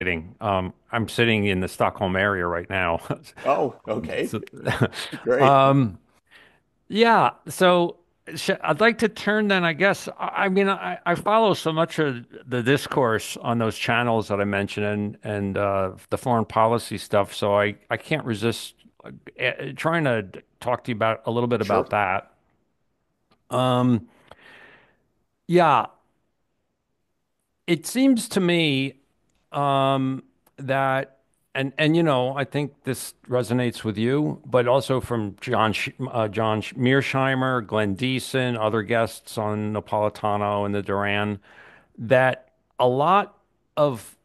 fascinating. I'm sitting in the Stockholm area right now. Oh, okay. So, Great. um, yeah, so I'd like to turn then, I guess. I mean, I follow so much of the discourse on those channels that I mentioned and the foreign policy stuff, so I can't resist trying to talk to you about a little bit Sure. about that. Um, yeah, it seems to me that and I think this resonates with you, but also from John Mearsheimer, Glenn Deason, other guests on Napolitano and the Duran, that a lot of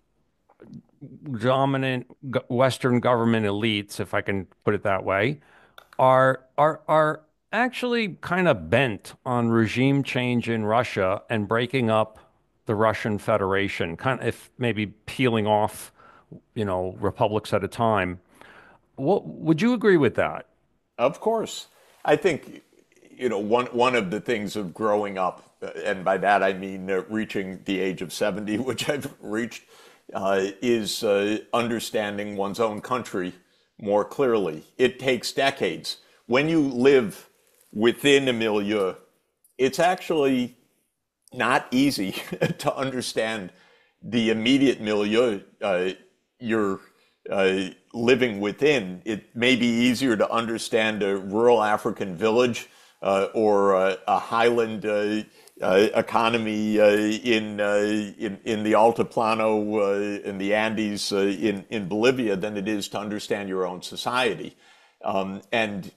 dominant Western government elites, if I can put it that way, are actually kind of bent on regime change in Russia and breaking up the Russian Federation, kind of if maybe peeling off, republics at a time. What would you agree with that? Of course. I think, one of the things of growing up, and by that I mean reaching the age of 70, which I've reached, is understanding one's own country more clearly. It takes decades. When you live within a milieu, it's actually not easy to understand the immediate milieu you're living within. It may be easier to understand a rural African village or a highland economy in the Altiplano in the Andes in Bolivia than it is to understand your own society. And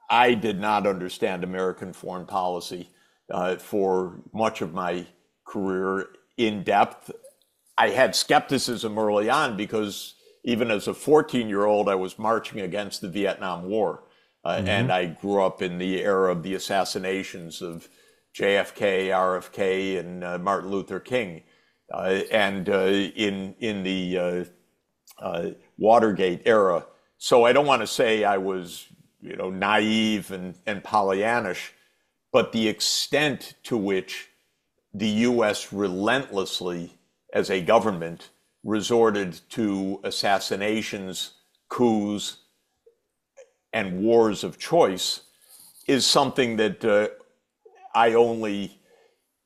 I did not understand American foreign policy for much of my career in depth. I had skepticism early on because even as a 14-year-old, I was marching against the Vietnam War. And Hmm. I grew up in the era of the assassinations of JFK, RFK, and Martin Luther King. And in the Watergate era. So I don't want to say I was, naive and Pollyannish, but the extent to which the U.S. relentlessly, as a government, resorted to assassinations, coups, and wars of choice is something that I only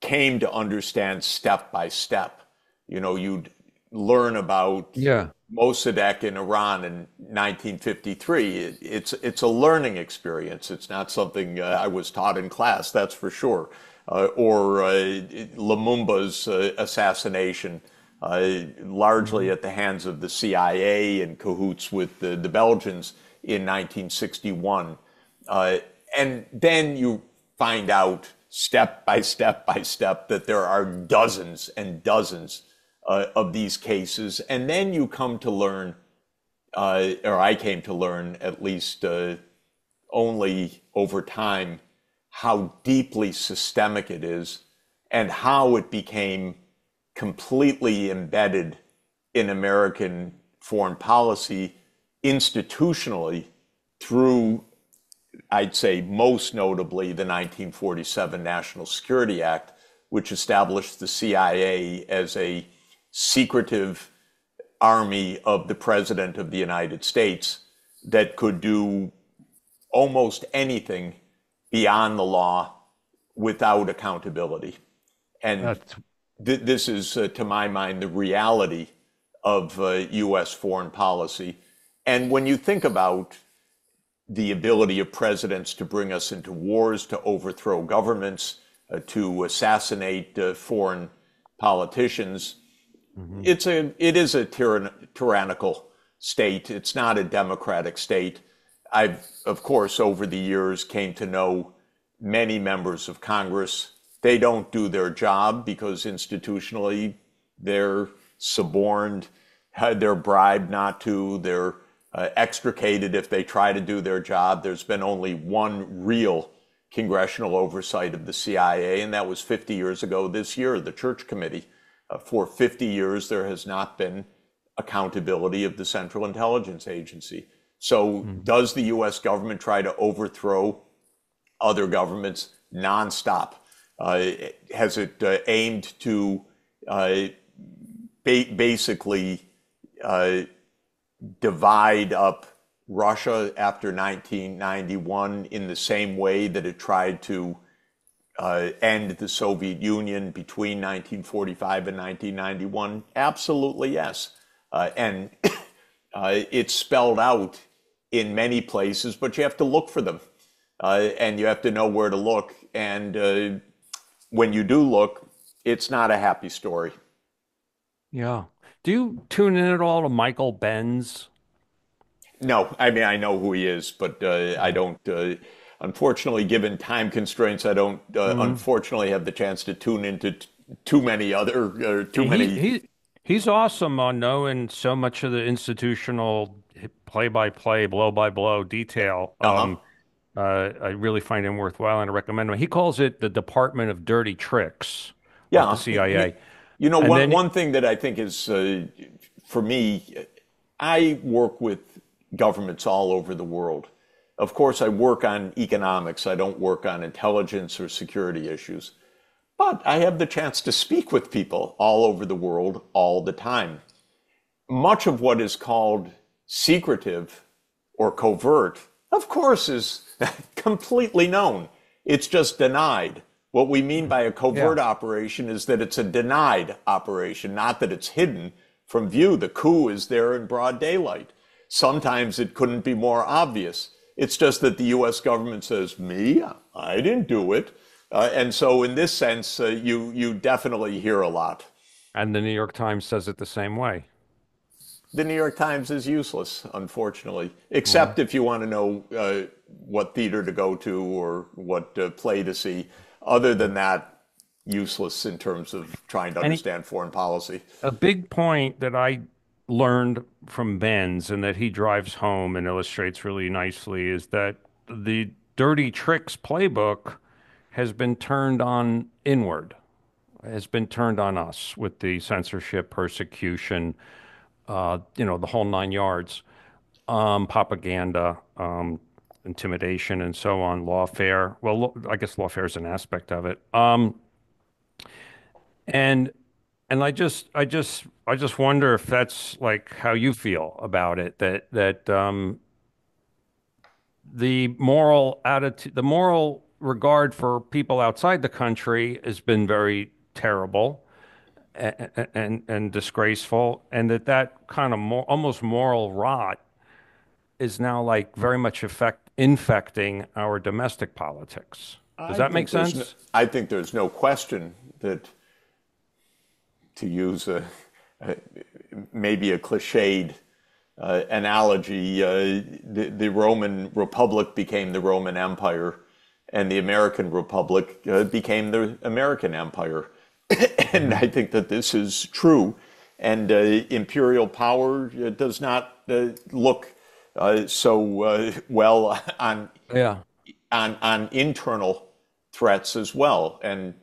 came to understand step by step. You'd learn about Yeah. Mossadegh in Iran in 1953. It's a learning experience. It's not something I was taught in class, that's for sure. Or Lumumba's assassination, largely Hmm. at the hands of the CIA in cahoots with the Belgians in 1961. Uh, and then you find out step by step by step that there are dozens and dozens of these cases. And then you come to learn, or I came to learn at least only over time, how deeply systemic it is and how it became completely embedded in American foreign policy institutionally through, I'd say, most notably the 1947 National Security Act, which established the CIA as a secretive army of the President of the United States that could do almost anything beyond the law without accountability. And That's this is, to my mind, the reality of U.S. foreign policy. And when you think about the ability of presidents to bring us into wars, to overthrow governments, to assassinate foreign politicians, hmm it is a tyrannical state. It's not a democratic state. I've, of course, over the years came to know many members of Congress. They don't do their job because institutionally they're suborned, they're bribed not to, they're extricated if they try to do their job. There's been only one real congressional oversight of the CIA, and that was 50 years ago this year, the Church Committee. For 50 years, there has not been accountability of the Central Intelligence Agency. So hmm does the US government try to overthrow other governments nonstop? Has it aimed to basically uh, divide up Russia after 1991 in the same way that it tried to end the Soviet Union between 1945 and 1991? Absolutely, yes. And it's spelled out in many places, but you have to look for them. And you have to know where to look. And when you do look, it's not a happy story. Yeah. Do you tune in at all to Michael Benz? No, I mean, I know who he is, but I don't, unfortunately, given time constraints, I don't, unfortunately, have the chance to tune into too many other, too He many. he he's awesome on knowing so much of the institutional play-by-play, blow-by-blow detail. Uh-huh. I really find him worthwhile and I recommend him. He calls it the Department of Dirty Tricks, like the Yeah. CIA. You know, And one then, one thing that I think is, for me, I work with governments all over the world. Of course, I work on economics. I don't work on intelligence or security issues. But I have the chance to speak with people all over the world all the time. Much of what is called secretive or covert, of course, is completely known. It's just denied. What we mean by a yeah. covert operation is that it's a denied operation, not that it's hidden from view. The coup is there in broad daylight. Sometimes it couldn't be more obvious. It's just that the US government says, me? I didn't do it. And so in this sense, you definitely hear a lot. And the New York Times says it the same way. The New York Times is useless, unfortunately, Well, except if you want to know what theater to go to or what play to see. Other than that, useless in terms of trying to and understand foreign policy. a big point that I learned from Ben's and that he drives home and illustrates really nicely is that the dirty tricks playbook has been turned on inward, has been turned on us with the censorship, persecution, the whole 9 yards, propaganda, intimidation, and so on, lawfare. Well, I guess lawfare is an aspect of it. And I just wonder if that's like how you feel about it, that the moral attitude, the moral regard for people outside the country has been very terrible and disgraceful, and that kind of almost moral rot is now like very much infecting our domestic politics. Does that make sense? I think there's no question that, to use a maybe a cliched analogy, the Roman Republic became the Roman Empire, and the American Republic became the American Empire. And I think that this is true. And imperial power does not look so well Yeah. on internal threats as well. And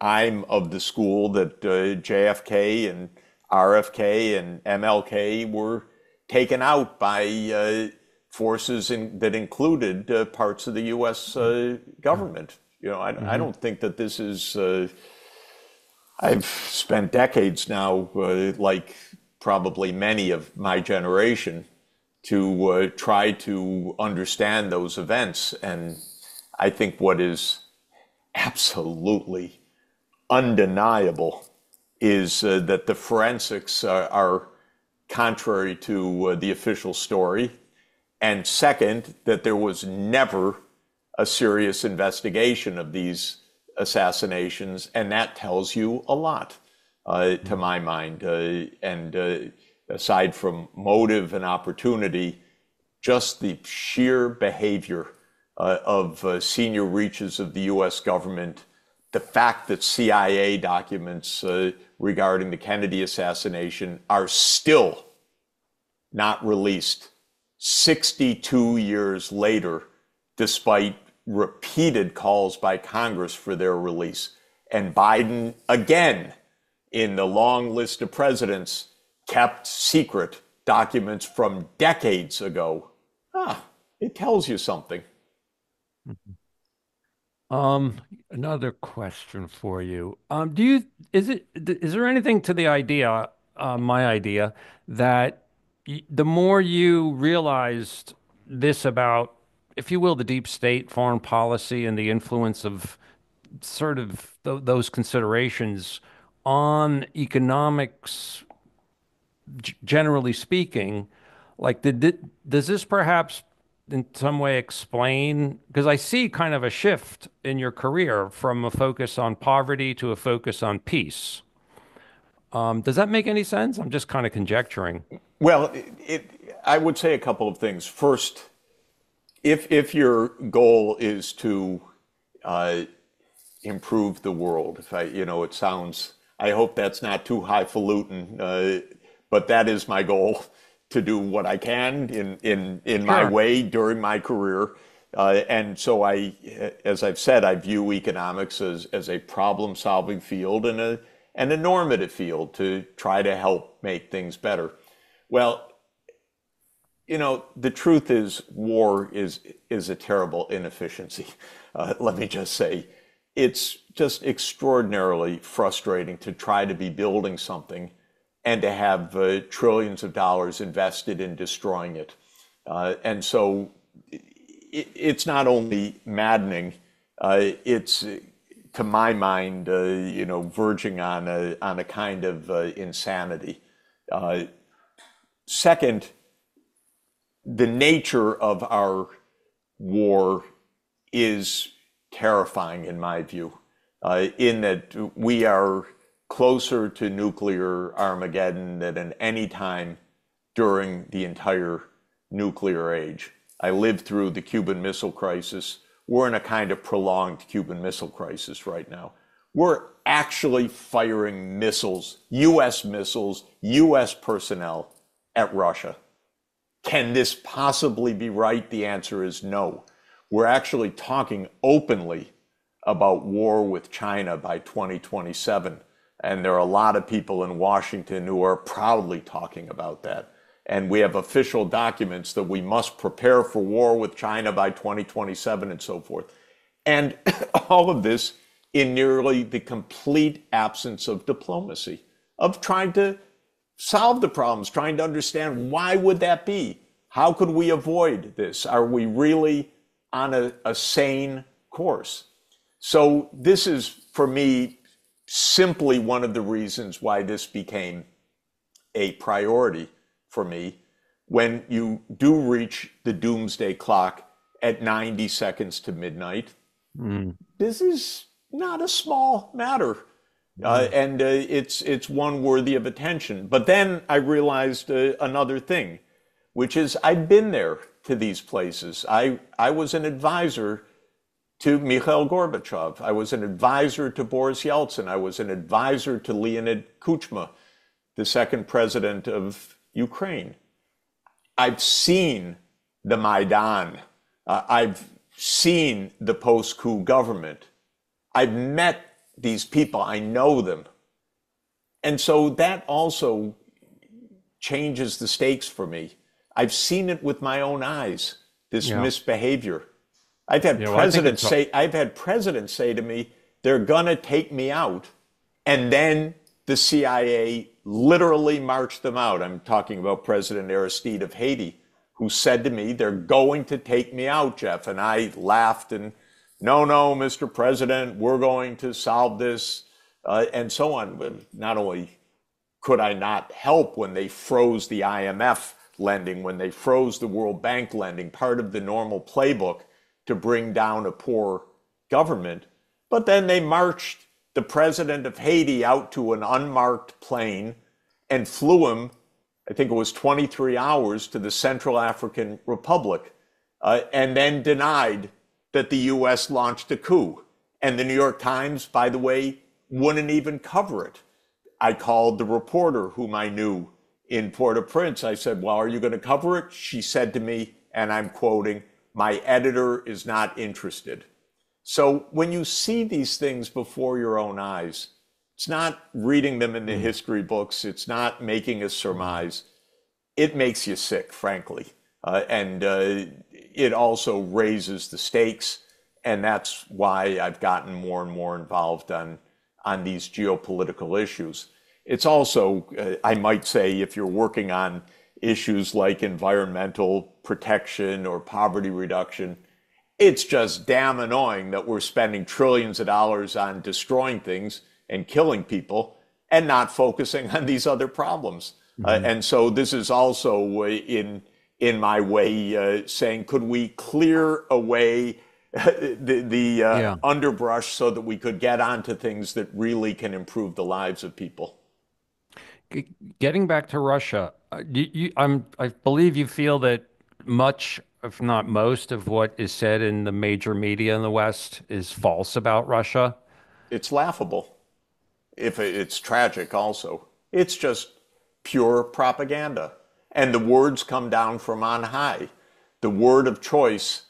I'm of the school that JFK and RFK and MLK were taken out by forces that included parts of the U.S. Government. You know, I Hmm. don't think that this is. I've spent decades now, like probably many of my generation, to try to understand those events. And I think what is absolutely undeniable is that the forensics are contrary to the official story. And second, that there was never a serious investigation of these assassinations. And that tells you a lot, to my mind. And aside from motive and opportunity, just the sheer behavior of senior reaches of the US government, the fact that CIA documents regarding the Kennedy assassination are still not released 62 years later, despite repeated calls by Congress for their release. And Biden, again, in the long list of presidents, kept secret documents from decades ago. It tells you something. Another question for you. Is there anything to the idea my idea that the more you realized this about, if you will, the deep state foreign policy and the influence of sort of those considerations on economics, generally speaking, like does this perhaps in some way explain, because I see kind of a shift in your career from a focus on poverty to a focus on peace. Does that make any sense? I'm just kind of conjecturing. Well, I would say a couple of things. First, if your goal is to improve the world, it sounds, I hope that's not too highfalutin, but that is my goal, to do what I can in my way during my career. And so as I've said, I view economics as a problem-solving field and a normative field to try to help make things better. Well, the truth is war is a terrible inefficiency. Let me just say, it's just extraordinarily frustrating to try to be building something and to have trillions of dollars invested in destroying it. And so it's not only maddening, it's, to my mind, verging on a kind of insanity. Second, the nature of our war is terrifying in my view, in that we are closer to nuclear Armageddon than at any time during the entire nuclear age. I lived through the Cuban Missile Crisis. We're in a kind of prolonged Cuban Missile Crisis right now. We're actually firing missiles, US personnel at Russia. Can this possibly be right? The answer is no. We're actually talking openly about war with China by 2027. And there are a lot of people in Washington who are proudly talking about that. And we have official documents that we must prepare for war with China by 2027 and so forth. And all of this in nearly the complete absence of diplomacy, of trying to solve the problems, trying to understand why would that be? How could we avoid this? Are we really on a sane course? So this is, for me, simply one of the reasons why this became a priority for me. When you do reach the doomsday clock at 90 seconds to midnight, this is not a small matter. And it's one worthy of attention. But then I realized another thing, which is I'd been there to these places. I was an advisor to Mikhail Gorbachev. I was an advisor to Boris Yeltsin. I was an advisor to Leonid Kuchma, the second president of Ukraine. I've seen the Maidan. I've seen the post-coup government. I've met these people. I know them. And so that also changes the stakes for me. I've seen it with my own eyes, this misbehavior. I've had presidents say to me, they're gonna take me out, and then the CIA literally marched them out. I'm talking about President Aristide of Haiti, who said to me, they're going to take me out, Jeff. And I laughed and, no, Mr. President, we're going to solve this, and so on. But not only could I not help when they froze the IMF lending, when they froze the World Bank lending, part of the normal playbook to bring down a poor government, but then they marched the president of Haiti out to an unmarked plane and flew him, I think it was 23 hours, to the Central African Republic, and then denied that the US launched a coup. And the New York Times, by the way, wouldn't even cover it. I called the reporter whom I knew in Port-au-Prince. I said, well, are you going to cover it? She said to me, and I'm quoting, my editor is not interested. So when you see these things before your own eyes, it's not reading them in the history books. It's not making a surmise. It makes you sick, frankly. And it also raises the stakes. And that's why I've gotten more and more involved on these geopolitical issues. It's also, I might say, if you're working on issues like environmental protection or poverty reduction, it's just damn annoying that we're spending trillions of dollars on destroying things and killing people and not focusing on these other problems. And so this is also in my way saying, could we clear away the Yeah. underbrush so that we could get onto things that really can improve the lives of people? Getting back to Russia, I believe you feel that much, if not most, of what is said in the major media in the West is false about Russia. It's laughable. If it's tragic also. It's just pure propaganda. And the words come down from on high. The word of choice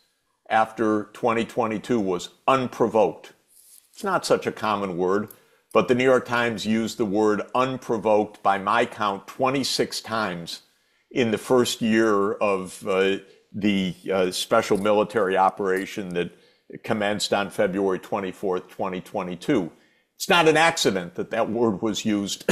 after 2022 was unprovoked. It's not such a common word, but the New York Times used the word unprovoked by my count 26 times in the first year of the special military operation that commenced on February 24th, 2022. It's not an accident that that word was used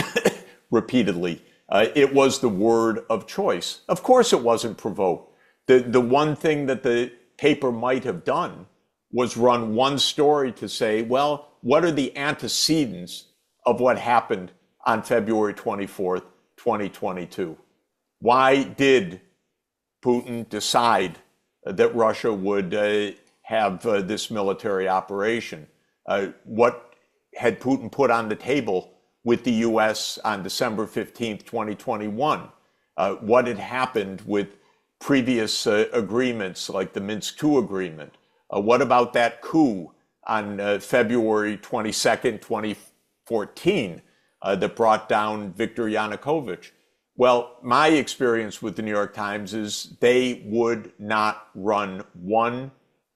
repeatedly. It was the word of choice. Of course it wasn't provoked. The one thing that the paper might have done was run one story to say, well, what are the antecedents of what happened on February 24th, 2022? Why did Putin decide that Russia would have this military operation? What had Putin put on the table with the U.S. on December 15th, 2021? What had happened with previous agreements like the Minsk II agreement? What about that coup on February 22nd, 2014 that brought down Viktor Yanukovych? Well, my experience with the New York Times is they would not run one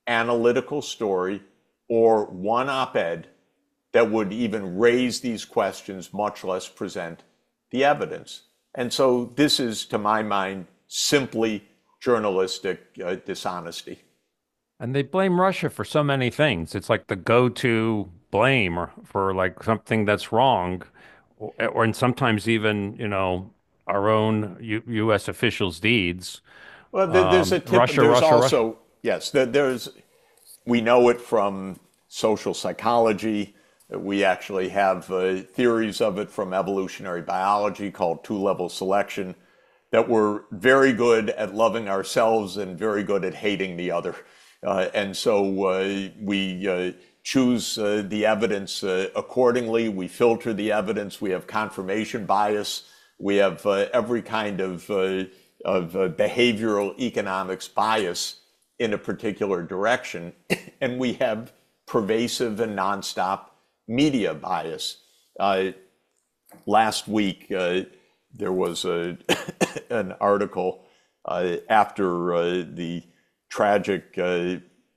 analytical story or one op-ed that would even raise these questions, much less present the evidence. And so this is, to my mind, simply journalistic dishonesty. And they blame Russia for so many things. It's like the go-to blame for like something that's wrong, and sometimes even, our own U.S. officials' deeds. Well, there's a tip. Russia, There's Russia, Russia. also, yes, we know it from social psychology. We actually have theories of it from evolutionary biology called two-level selection, that we're very good at loving ourselves and very good at hating the other. And so we choose the evidence accordingly. We filter the evidence. We have confirmation bias. We have every kind of behavioral economics bias in a particular direction. And we have pervasive and nonstop media bias. Last week, there was an article after the tragic,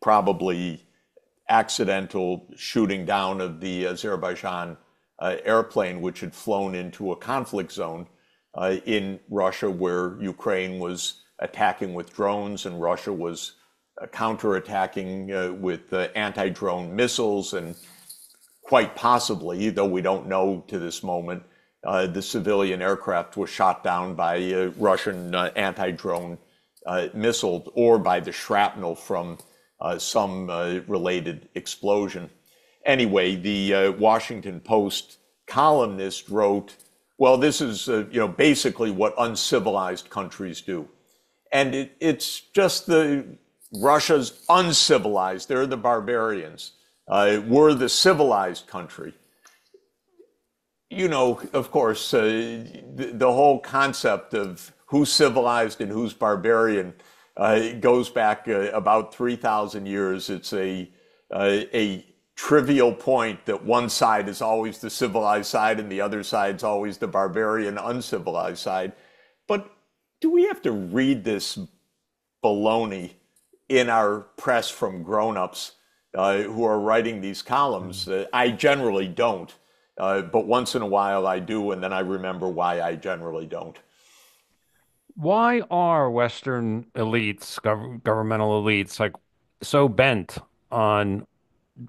probably accidental shooting down of the Azerbaijan airplane, which had flown into a conflict zone in Russia, where Ukraine was attacking with drones and Russia was counterattacking with anti-drone missiles, and quite possibly, though we don't know to this moment, the civilian aircraft was shot down by a Russian anti-drone missile or by the shrapnel from some related explosion. Anyway, the Washington Post columnist wrote, well, this is basically what uncivilized countries do. And it's just Russia's uncivilized. They're the barbarians. We're the civilized country. Of course, the whole concept of who's civilized and who's barbarian goes back about 3,000 years. It's a trivial point that one side is always the civilized side and the other side's always the barbarian, uncivilized side. But do we have to read this baloney in our press from grown-ups who are writing these columns? I generally don't. But once in a while I do, and then I remember why I generally don't. Why are Western elites, governmental elites, like so bent on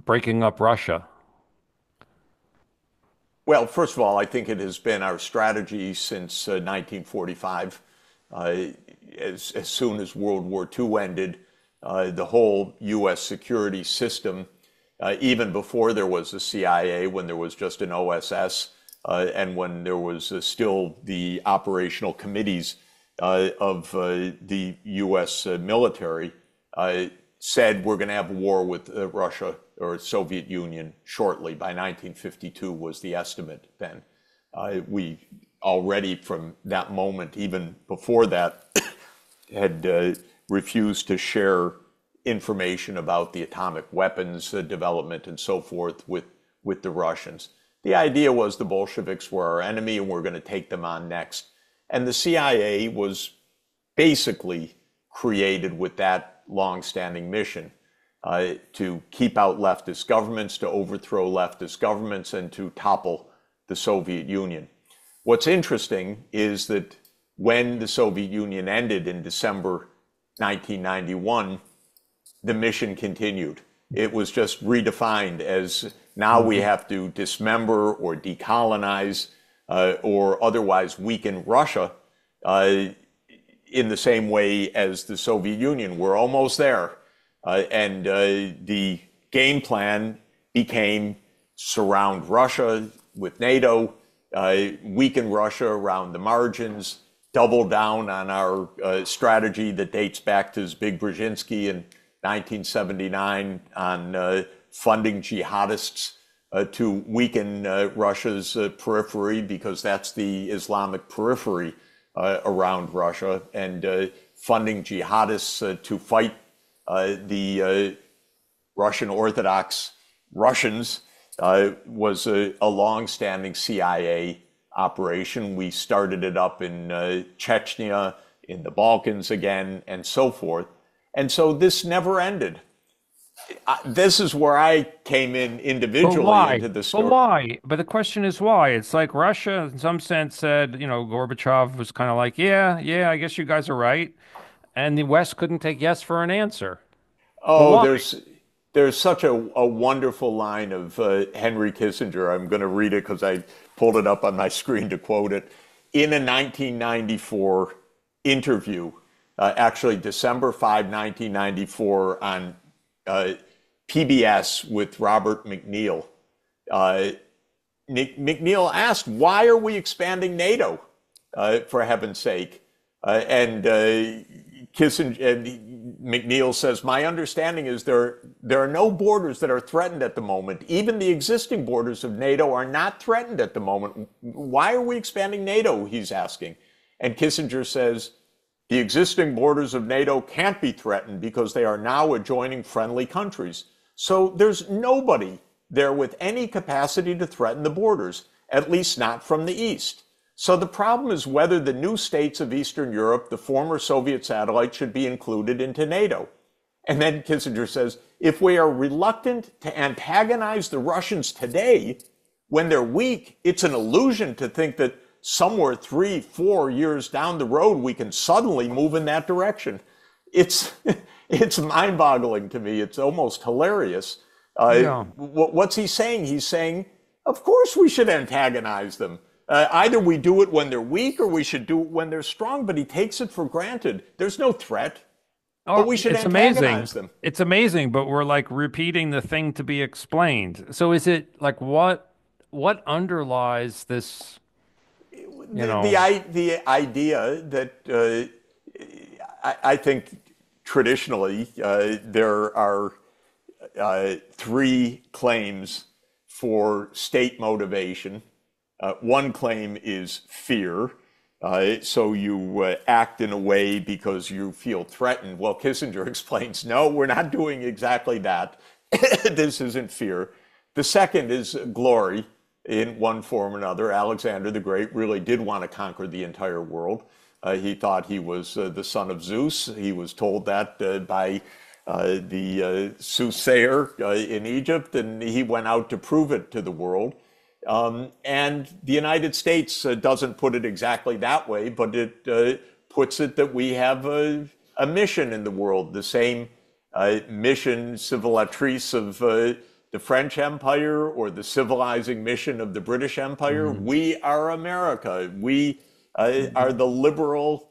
breaking up Russia? Well, first of all, I think it has been our strategy since 1945. As soon as World War II ended, the whole U.S. security system, even before there was a CIA, when there was just an OSS, and when there was still the operational committees of the U.S. military, said we're going to have a war with Russia or Soviet Union shortly. By 1952 was the estimate then. We already from that moment, even before that, had refused to share information about the atomic weapons development and so forth with the Russians. The idea was the Bolsheviks were our enemy and we're going to take them on next. And the CIA was basically created with that long-standing mission to keep out leftist governments, to overthrow leftist governments, and to topple the Soviet Union. What's interesting is that when the Soviet Union ended in December 1991, the mission continued. It was just redefined as now we have to dismember or decolonize or otherwise weaken Russia in the same way as the Soviet Union. We're almost there. And the game plan became surround Russia with NATO, weaken Russia around the margins, double down on our strategy that dates back to Zbig Brzezinski in 1979 on funding jihadists to weaken Russia's periphery, because that's the Islamic periphery around Russia, and funding jihadists to fight the Russian Orthodox Russians was a long-standing CIA operation. We started it up in Chechnya, in the Balkans again, and so forth. And so this never ended. This is where I came in individually into the story. But why? But the question is why? It's like Russia, in some sense, said, Gorbachev was kind of like, yeah, I guess you guys are right. And the West couldn't take yes for an answer. Oh, there's such a wonderful line of Henry Kissinger. I'm going to read it because I pulled it up on my screen to quote it. In a 1994 interview, actually December 5, 1994, on PBS with Robert McNeil, McNeil asked, why are we expanding NATO, for heaven's sake? And Kissinger and McNeil says, my understanding is there are no borders that are threatened at the moment. Even the existing borders of NATO are not threatened at the moment. Why are we expanding NATO, he's asking. And Kissinger says, the existing borders of NATO can't be threatened because they are now adjoining friendly countries. So there's nobody there with any capacity to threaten the borders, at least not from the East. So the problem is whether the new states of Eastern Europe, the former Soviet satellites, should be included into NATO. And then Kissinger says, if we are reluctant to antagonize the Russians today, when they're weak, it's an illusion to think that somewhere 3-4 years down the road, we can suddenly move in that direction. It's mind-boggling to me. It's almost hilarious. What's he saying? He's saying, of course we should antagonize them. Either we do it when they're weak or we should do it when they're strong, but he takes it for granted. There's no threat. But we should antagonize them. It's amazing, but we're like repeating the thing to be explained. So is it like what underlies this? The idea that I think traditionally there are three claims for state motivation. One claim is fear. So you act in a way because you feel threatened. Well, Kissinger explains, no, we're not doing exactly that. This isn't fear. The second is glory. In one form or another, Alexander the Great really did want to conquer the entire world. He thought he was the son of Zeus. He was told that by the soothsayer in Egypt, and he went out to prove it to the world. And the United States doesn't put it exactly that way, but it puts it that we have a mission in the world, the same mission civilatrice of the French Empire or the civilizing mission of the British Empire. Mhm. We are America. We are the liberal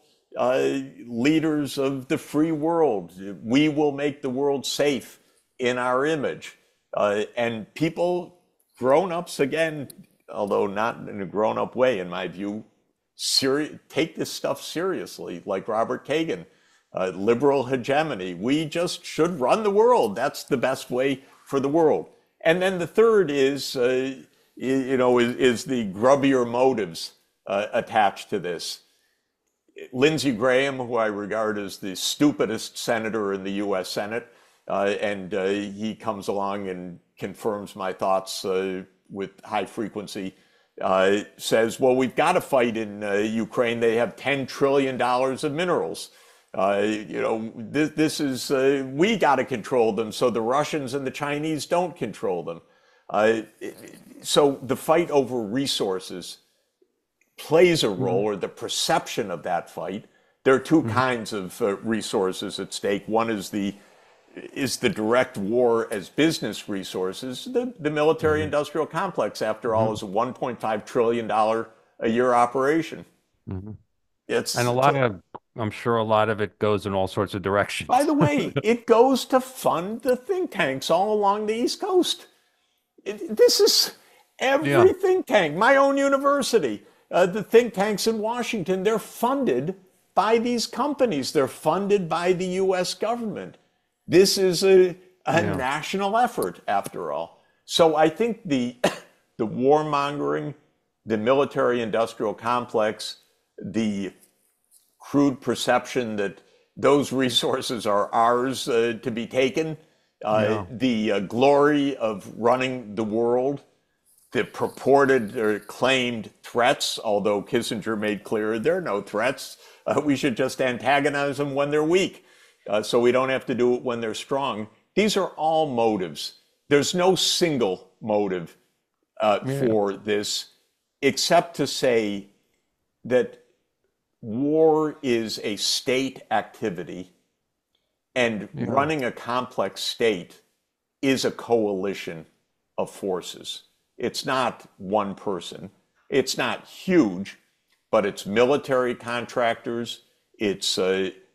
leaders of the free world. We will make the world safe in our image. And people, grown-ups again, although not in a grown-up way, in my view, take this stuff seriously, like Robert Kagan, liberal hegemony. We just should run the world. That's the best way for the world. And then the third is, is the grubbier motives attached to this. Lindsey Graham, who I regard as the stupidest senator in the U.S. Senate, and he comes along and confirms my thoughts with high frequency, says, well, we've got to fight in Ukraine. They have $10 trillion of minerals. This is, we got to control them so the Russians and the Chinese don't control them. So the fight over resources plays a role, or the perception of that fight. There are two kinds of resources at stake. One is the direct war as business resources. The military-industrial complex, after all, is a $1.5 trillion a year operation. And I'm sure a lot of it goes in all sorts of directions. By the way, it goes to fund the think tanks all along the East Coast. This is every think tank. My own university, the think tanks in Washington, they're funded by these companies. They're funded by the U.S. government. This is a national effort, after all. So I think the warmongering, the military-industrial complex, the crude perception that those resources are ours to be taken, the glory of running the world, the purported or claimed threats, although Kissinger made clear there are no threats. We should just antagonize them when they're weak, so we don't have to do it when they're strong. These are all motives. There's no single motive for this, except to say that war is a state activity, and running a complex state is a coalition of forces. It's not one person. It's not huge, but it's military contractors, it's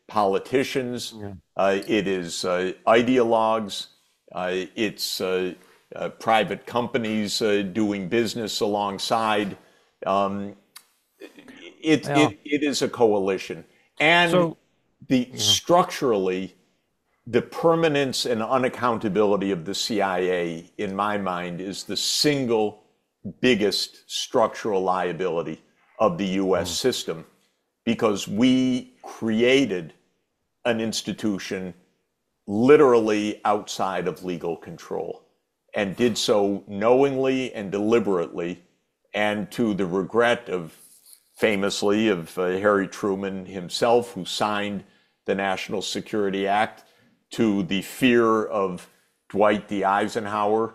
politicians, it is ideologues, it's private companies doing business alongside. It is a coalition. And structurally, the permanence and unaccountability of the CIA, in my mind, is the single biggest structural liability of the U.S. system, because we created an institution literally outside of legal control, and did so knowingly and deliberately, and to the regret of, famously, of Harry Truman himself, who signed the National Security Act, to the fear of Dwight D. Eisenhower,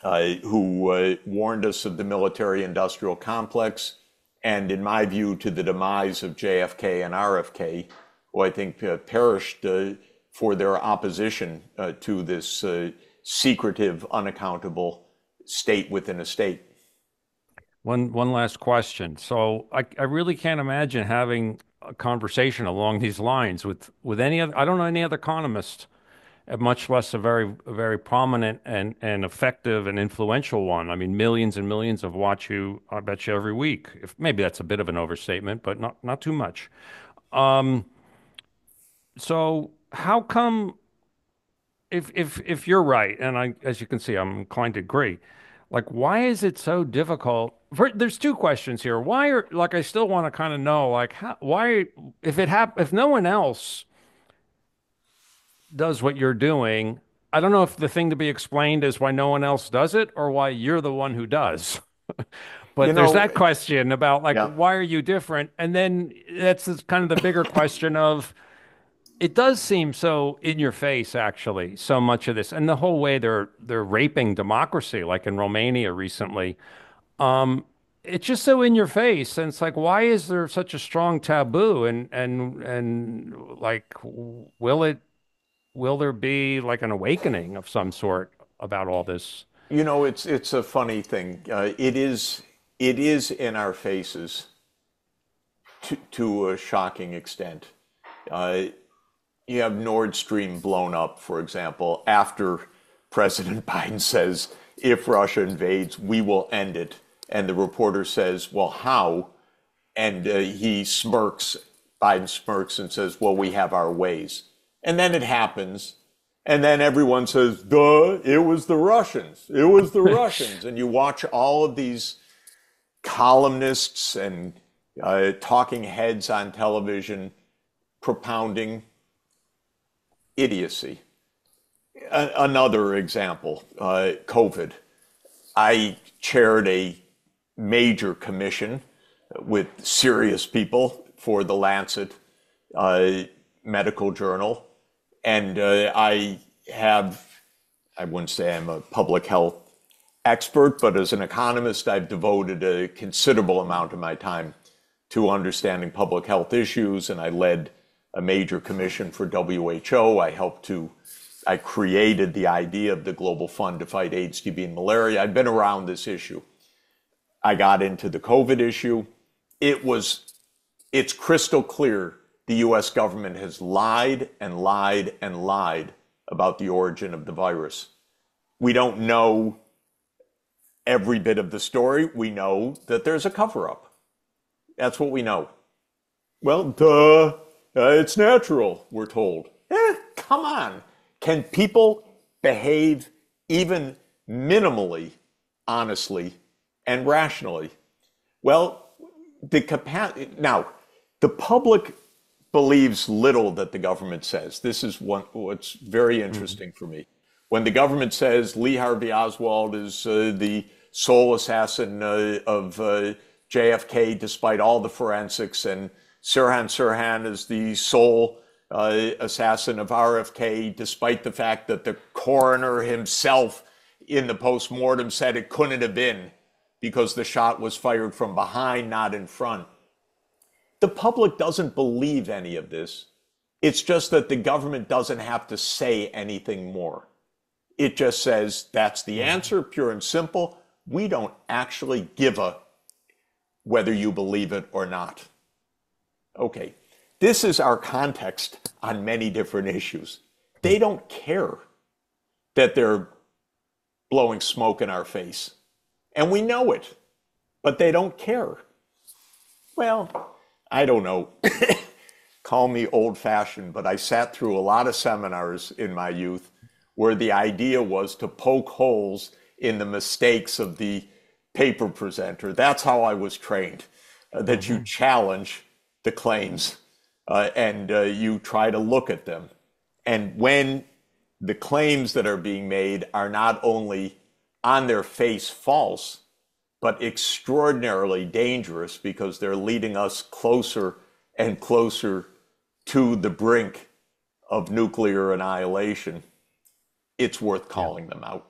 who warned us of the military-industrial complex, and in my view, to the demise of JFK and RFK, who I think perished for their opposition to this secretive, unaccountable state within a state. One last question. So I really can't imagine having a conversation along these lines with any other. I don't know any other economist, much less a very prominent and effective and influential one. I mean, millions and millions of watch you, I bet you, every week. If maybe that's a bit of an overstatement, but not too much. So how come, if you're right, and as you can see, I'm inclined to agree. Like, why is it so difficult? There's two questions here. I still want to kind of know, like, why, if no one else does what you're doing, I don't know if the thing to be explained is why no one else does it or why you're the one who does. But there's that question about, like, why are you different? And then that's kind of the bigger question of, it does seem so in your face, actually, so much of this, and the whole way they're raping democracy, like in Romania recently. It's just so in your face, and it's like, why is there such a strong taboo? And like, will there be like an awakening of some sort about all this. You know, it's a funny thing. It is in our faces to a shocking extent. You have Nord Stream blown up, for example, after President Biden says, if Russia invades, we will end it. And the reporter says, well, how? And he smirks, Biden smirks and says, well, we have our ways. And then it happens. And then everyone says, duh, it was the Russians. It was the Russians. And you watch all of these columnists and talking heads on television propounding idiocy. Another example, COVID. I chaired a major commission with serious people for the Lancet medical journal. And I wouldn't say I'm a public health expert, but as an economist, I've devoted a considerable amount of my time to understanding public health issues. And I led a major commission for WHO. I created the idea of the Global Fund to fight AIDS, TB, and malaria. I've been around this issue. I got into the COVID issue. It's crystal clear the US government has lied and lied and lied about the origin of the virus. We don't know every bit of the story. We know that there's a cover-up. That's what we know. Well, duh, it's natural, we're told. Come on. Can people behave even minimally, honestly, and rationally? Well, now, the public believes little that the government says. This is what's very interesting for me. When the government says Lee Harvey Oswald is the sole assassin of JFK, despite all the forensics, and Sirhan is the sole assassin of RFK, despite the fact that the coroner himself in the postmortem said it couldn't have been because the shot was fired from behind, not in front. The public doesn't believe any of this. It's just that the government doesn't have to say anything more. It just says, that's the answer, pure and simple. We don't actually give a whether you believe it or not. Okay, this is our context on many different issues. They don't care that they're blowing smoke in our face. And we know it, but they don't care. Well, I don't know. Call me old-fashioned, but I sat through a lot of seminars in my youth where the idea was to poke holes in the mistakes of the paper presenter. That's how I was trained, that you challenge the claims and you try to look at them. And when the claims that are being made are not only on their face false, but extraordinarily dangerous because they're leading us closer and closer to the brink of nuclear annihilation, it's worth calling them out.